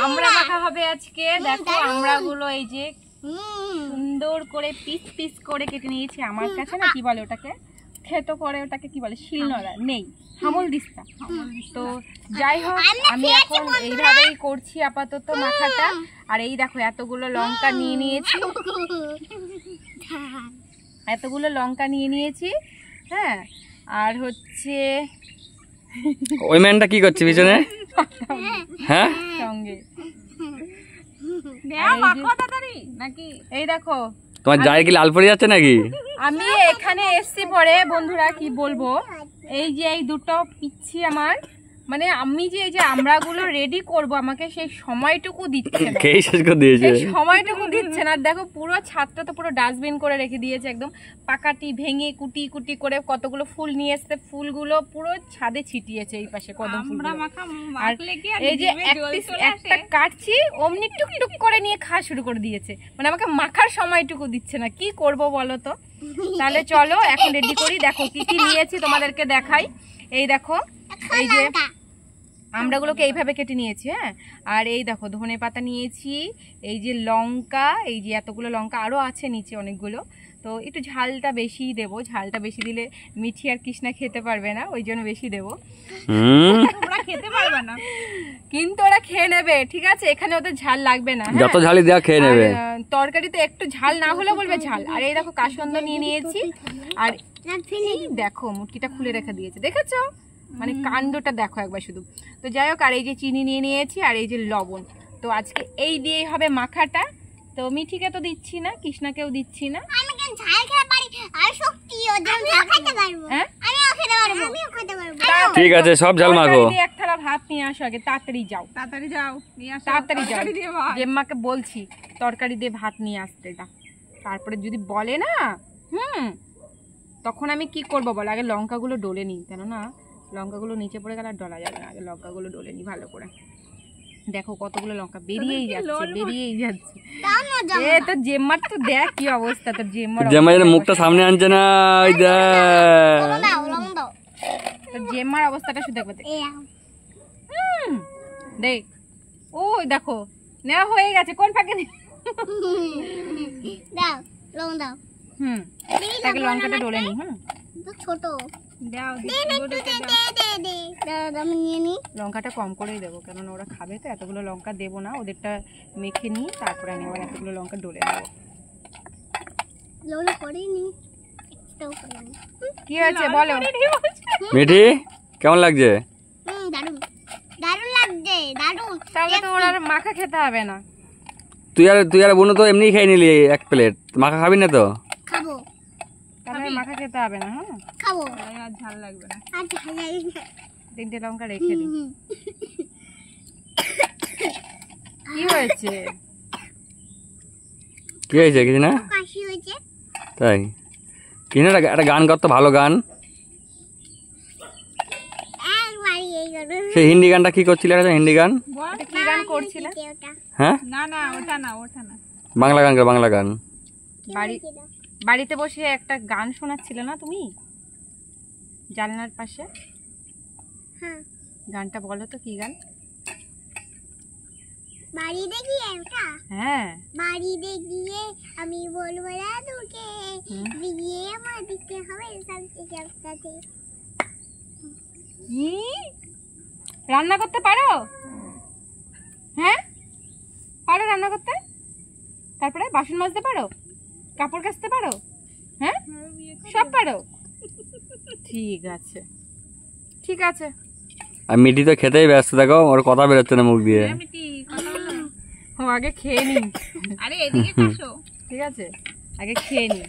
আমরা মাখা হবে আজকে। দেখো আমড়াগুলো এই যে সুন্দর করে পিস পিস করে কেটে নিয়েছি। আমার কাছে না কি বলে ওটাকে, খেতো করে ওটাকে কি বলে, শিলনোড়া নেই, হামল দিস্তা। তো যাই হোক আমি এখন এইভাবেই করছি আপাতত মাখাটা। আর এই দেখো এতগুলো লঙ্কা নিয়ে নিয়েছি, হ্যাঁ। আর হচ্ছে ওই ম্যানটা কি করছে পিছনে? হ্যাঁ সঙ্গে নাকি এই দেখো তোমার জায়ের কি লাল পড়ে যাচ্ছে নাকি? আমি এখানে এসছি পরে বন্ধুরা কি বলবো, এই যে এই দুটো পিচ্ছি আমার, মানে আমি যে এই যে আমড়াগুলো রেডি করব আমাকে সেই সময়টুকু দিচ্ছে না, কে শেষ করে দিয়েছে? সেই সময়টুকু দিচ্ছে না। দেখো পুরো ছাদটা তো পুরো ডাস্টবিন করে রেখে দিয়েছে, একদম পাকাটি ভেঙে কুটি কুটি করে কতগুলো ফুল নিয়ে এসছে, ফুলগুলো পুরো ছাদে ছিটিয়েছে এই পাশে কদম ফুল। আর এই যে একটা কাটছি অমনি টুকটুক করে নিয়ে খাওয়া শুরু করে দিয়েছে, মানে আমাকে মাখার সময়টুকু দিচ্ছে না। কি করব বলো তো? তাহলে চলো এখন রেডি করি। দেখো কি কি নিয়েছি তোমাদেরকে দেখাই। এই দেখো এই যে আমড়াগুলোকে এইভাবে কেটে নিয়েছি, হ্যাঁ। আর এই দেখো ধনে পাতা নিয়েছি, এই যে লঙ্কা, এই যে এতগুলো লঙ্কা, আরও আছে নিচে অনেকগুলো। তো একটু ঝালটা বেশি দেবো, ঝালটা বেশি দিলে মিঠি আর কৃষ্ণা খেতে পারবে না, ওই জন্য বেশি দেবো। ওরা খেতে পারবে না কিন্তু ওরা খেয়ে নেবে, ঠিক আছে। এখানে ওদের ঝাল লাগবে না, যত ঝালই দেয়া খেয়ে নেবে। তরকারিতে একটু ঝাল না হলে বলবে ঝাল। আর এই দেখো কাসন্দ নিয়ে নিয়েছি। আর দেখো মুটকিটা খুলে রেখে দিয়েছে, দেখেছো? মানে কাণ্ডটা দেখো একবার শুধু। তো যাই হোক, আর এই যে চিনি নিয়ে নিয়েছি, আর এই যে লবণ। তো আজকে এই দিয়েই হবে মাখাটা। তো মিঠিকে তো দিচ্ছি না, কৃষ্ণাকেও দিচ্ছি না। ঠিক আছে সব ঝাল মাখো। এক থালা ভাত নিয়ে আসো আগে, তাড়াতাড়ি যাও। জেম্মাকে বলছি তরকারি দিয়ে ভাত নিয়ে আসতে, তারপরে যদি বলে না তখন আমি কি করবো বলো? আগে লঙ্কাগুলো ডলে নিই, কেননা লঙ্কাগুলো নিচে পড়ে গেলে আর ডলা যাবে না। আগে লঙ্কাগুলো ডলে নিই ভালো করে। দেখো কতগুলো লঙ্কা বেরিয়েই যাচ্ছে। এ তো জেম্মার তো দেখ কি অবস্থা, তোর জেম্মার মুখটা সামনে আনছে না, ওই তোর জেম্মার অবস্থাটা শুধু দেখবে। দেখ ওই দেখো নেওয়া হয়ে গেছে, কোন ফাঁকে দাও তাকে লঙ্কাটা ডলে নি। ছোট লঙ্কাটা কম করেই দেবো, কেননা ওরা খাবে তো, এতগুলো লঙ্কা দেবো না। ওদেরটা মেখে নিই, তারপরে আমি আবার এতগুলো লঙ্কা ডলে নেবো। কি হয়েছে বলো মিঠি, কেমন লাগছে? তাহলে তো ওরা মাখা খেতে হবে না। তুই আর বোন তো এমনি খেয়ে নিলি এক প্লেট, মাখা খাবি না তো? খাবো, তাহলে মাখা খেতে হবে না। হ্যাঁ খাবো, আর ঝাল লাগবে না। তিনটে লঙ্কা রেখে দিই। কি হয়েছে কিছু না? তাই কি না, একটা গান করতো, ভালো গান। সেই হিন্দি গানটা কি করছিলে? হিন্দি গান কি গান করছিলে? হ্যাঁ না ওটা না বাংলা গান, বাংলা গান। বাড়িতে বসে একটা গান শোনাচ্ছিলে না তুমি জানলার পাশে? গানটা বলো তো, কি গান? বাড়িতে গিয়ে ওটা? হ্যাঁ, বাড়িতে গিয়ে আমি বলবো দাদুকে বিয়ে আমার দিতে হবে সাথে। রান্না করতে পারো? হ্যাঁ পারো রান্না করতে? তারপরে বাসন মাজতে পারো, কাপড় কাচতে পারো? হ্যাঁ সব পারো? ঠিক আছে ঠিক আছে। আর মিঠি তো খেতেই ব্যস্ত, দেখো ওর কথা বেরোচ্ছে না মুখ দিয়ে। ও আগে খেয়ে নি। আরে এদিকে আসো, ঠিক আছে আগে খেয়ে নি।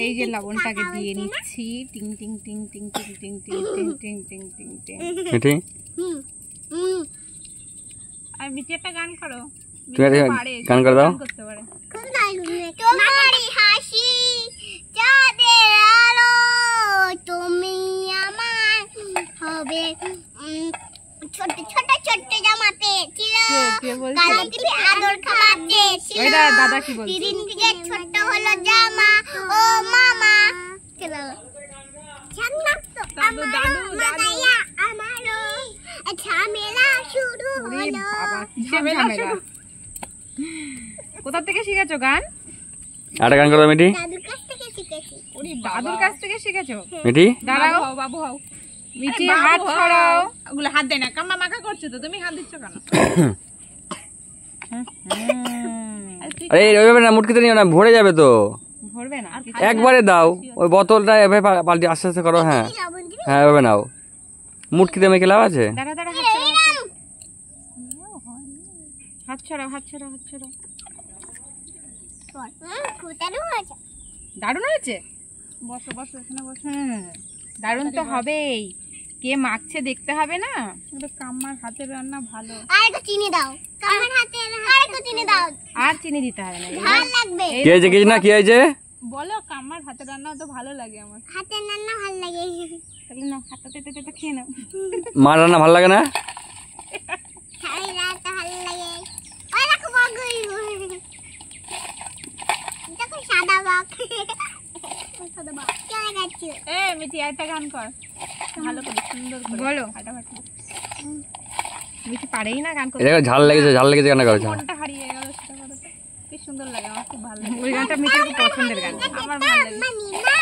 এই যে লবণটাকে দিয়ে নিচ্ছি। টিং টিং টিং টিং টিং টিং টিং টিং টিং টিং টিং টিং। মিঠি আর মিঠি একটা গান করো। গান করে দাও। তোমারই হাসি চাঁদের আলো, তুমি আমার হবে। ছোট ছোট ছোট জামা পেয়েছিল, আদর খাওয়াতে ছিল। দাদা কি বলছে? দিদিন থেকে ছোট হলো জামা, ও মামা চলো জান্নাত তো আমারও, বাবা কিসের ঝামেলা। কোথা থেকে শিখেছো গান? একটা গান করো মিঠি। দাদুর কাছ থেকে শিখেছি। ওরে দাদুর কাছ থেকে শিখেছো? মিঠি দাঁড়াও বাবু হও মিঠি হাত ছড়াও। ওগুলো হাত দেয় না, কাম্মা মাখা করছো তো, তুমি হাত দিচ্ছ কেন? আরে ওইভাবে না, মুটকিতে নিও না, ভরে যাবে তো। ভরবে না একবারে দাও, ওই বোতলটা এভাবে পাল্টে আস্তে আস্তে করো। হ্যাঁ লবণ দিবি? হ্যাঁ এভাবে নাও। মুটকিতে মেখে লাভ আছে? দাঁড়া দাঁড়া হাত ছড়াও হাত ছড়াও হাত ছড়াও। খুব দারুণ হয়েছে। দারুণ হয়েছে। বসো বসো এখানে বসো। দারুণ তো হবেই, কে মাখছে দেখতে হবে না? এটা কাম্মার হাতের রান্না ভালো। আর একটু চিনি দাও। কামার হাতে আর একটু চিনি দাও। আর চিনি দিতে হবে না। ভালো লাগবে। কি হয়েছে কিছু না, কি হয়েছে? বলো কাম্মার হাতের রান্না তো ভালো লাগে আমার। হাতের রান্না ভালো লাগে। তাহলে না হাতটা তেতে তেতে খেয়ে নাও। মার রান্না ভালো লাগে না? শাড়ি রাতে ভালো লাগে। ওই দেখো বগই। দেখো সাদা বক। সাদা বক। চলে গেছে। এ মিঠি একটা গান কর ভালো করে, সুন্দর করে বলো। ফাটাফাটি। মিঠি পারেই না গান করতে। এটা ঝাল লেগেছে, ঝাল লেগেছে কেন করেছে? মনটা হারিয়ে গেল সেটা করো তো। কি সুন্দর লাগে, আমার খুব ভালো লাগে। ওই গানটা মিঠির খুব পছন্দের গান। আমার ভালো লাগে। মানি না।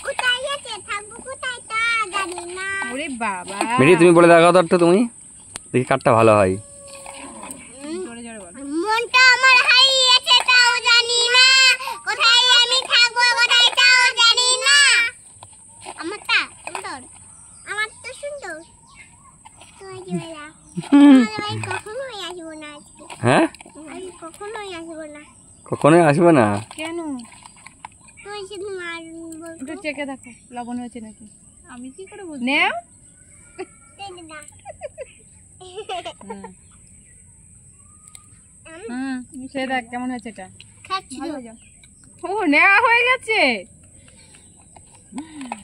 কোথায় গেছে থাকবো কোথায় তা জানি না। ওরে বাবা মিঠি তুমি বলে দেখাও তো একটু, তুমি দেখি কাঠটা ভালো হয়। জোরে জোরে বলো। মনটা আমার হারিয়েছে তাও জানি না। কোথায় আমি থাকবো কোথায় তাও জানি না। আমারটা সুন্দর। আমার তো সুন্দর। তুই জোড়া। আমি কখনোই আসবো না আজকে। হ্যাঁ আমি কখনোই আসবো না। কখনোই আসবে না? কেন? তুই শুধু মার একটু চেখে দেখো লবণ হয়েছে নাকি। আমি কি করে বুঝবো? নেও বলতে না। সে দেখ কেমন হয়েছে এটা। খাচ্ছি তো। ও নেওয়া হয়ে গেছে।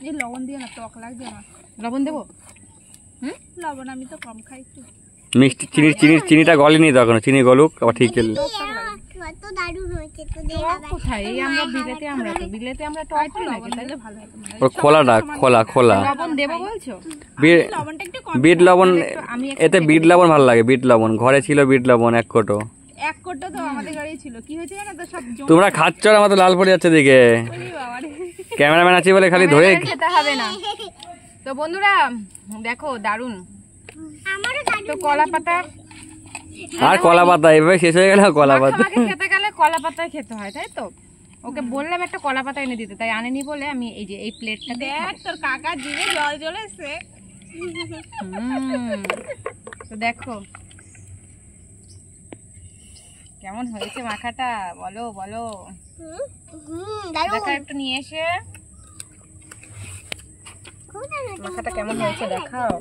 এই লবণ দিয়ে না, টক লাগছে আমার। লবণ দেবো? লবণ আমি তো কম খাই একটু। মিষ্টি চিনিটা গলেনি তো এখনো, চিনি গলুক আবার ঠিক খেলে। কত দারুণ হয়েছে তো টক দেখা। কোথায়? এই আমরা বিলেতে আমরা টক হয় নাকি? তাহলে ভালো হতো মনে হয়। ওর খোলাটা খোলা লবণ দেবো বলছো? লবণটা একটু কম। বিট লবণ, আমি এতে বিট লবণ ভালো লাগে। বিট লবণ ঘরে ছিল, বিট লবণ 1 কোটো। এক কোটো তো আমাদের গাড়ি ছিল, কি হয়েছে জানো তো, সব জমে তোমরা খাচ্ছ আর আমার তো লাল পড়ে যাচ্ছে দিকে। গেলি বাবারে। ক্যামেরাম্যান আছে বলে খালি ধরে। খেতে হবে না। তো বন্ধুরা দেখো দারুন। আমারও দারুণ। তো কলা পাতা আর কলা পাতা এভাবে শেষ হয়ে গেল। কলা পাতা মাখামাখি খেতে গেলে কলা পাতায় খেতে হয়, তাই তো? ওকে বললাম একটা কলা পাতা এনে দিতে, তাই আনেনি বলে আমি এই যে এই প্লেটটা দেখ তোর কাকা জিভে জল চলে এসছে। তো দেখো কেমন হয়েছে মাখাটা, বলো বলো। দারুণ। দেখা একটু নিয়ে এসে খুব দারুণ। মাখাটা কেমন হয়েছে দেখাও।